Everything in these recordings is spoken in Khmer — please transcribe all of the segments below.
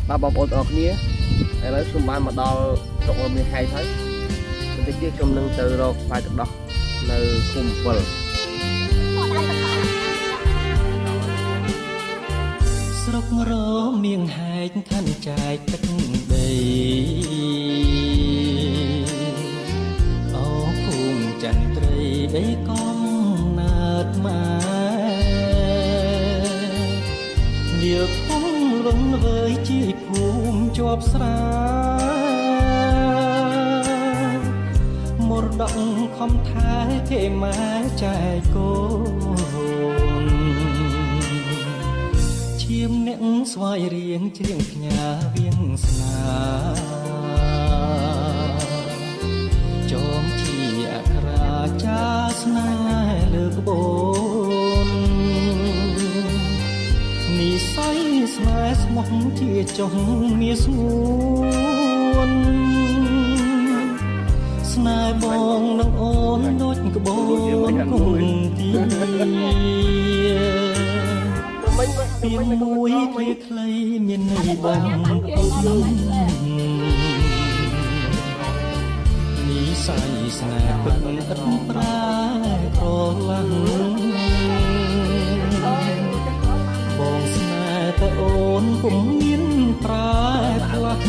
បាទបងប្អូនទាំងអស់គ្នាឥឡូវខ្ញុំបានមកដល់ស្រុកមានហៃហើយបន្តិចទៀតខ្ញុំនឹងទៅរកផ្លែទឹកដោះនៅឃុំ7ស្រុករមៀងហែកខណ្ឌចែកទឹកដីអូភូមិចន្ទ្រីដីកំណើតមកនាលធំលងវើយជាភូមិជាប់ស្រាមរតកខំថែគេមកចែកកូនឈាមអ្នកស្វាយរៀងជ្រៀងផ្ញើវៀងស្នាចងជាអក្សរាចាស្នេហ៍លើក្បូននិស័យស្នេហ៍ស្មោះជាចុងងារស្ងួនស្នេហ៍បងនឹងអូនដូចក្បូនគង់ទីពីមួយគ្រាខ្លីមានន័យបំផុតនិស័យស្នេហ៍ពិតឥតប្រែក្រឡាំងបងស្នេហ៍តែអូនពុំមានប្រែផ្លាស់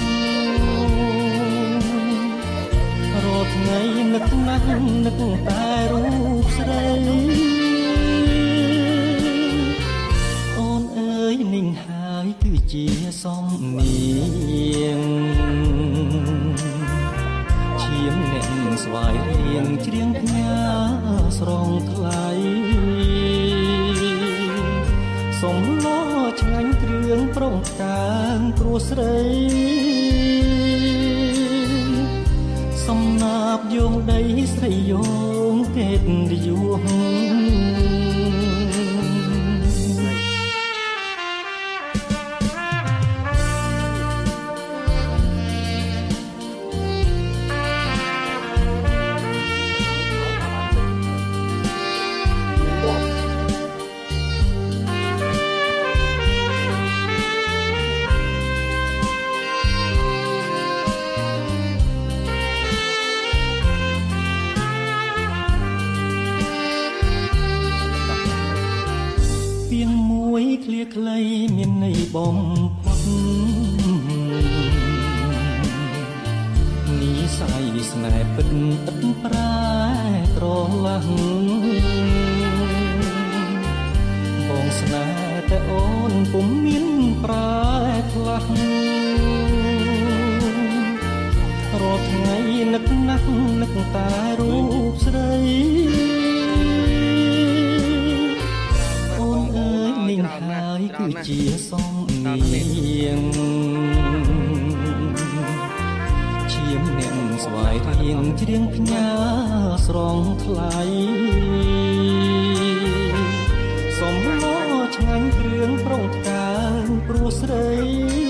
រាល់ថ្ងៃនឹកណាស់នឹកតែរូបស្រីអូនអើយនឹងហើយគឺជាសំនៀងឈាមអ្នកស្វាយរៀងជ្រៀងផ្ញើស្រងថ្លៃសំឡោឆ្ងាញ់គ្រឿងប្រងកាងព្រោះស្រីសំណាបយោងដីស្រីយោងទេពនិយមពីងមួយឃ្លាខ្លីមានន័យបំផុតនិស័យស្នេហ៍ពិតឥតប្រែក្រឡាំងបងស្នេហ៍តែអូនពុំមានប្រែផ្លាស់រាល់ថ្ងៃនឹកណាស់នឹកតែរូបស្រីហើយគឺជាសំនៀងឈាមអ្នកស្វាយរៀងជ្រៀងផ្ញើស្រងថ្លៃសំឡោឆ្ងាញ់គ្រឿងប្រងកាងព្រោះស្រី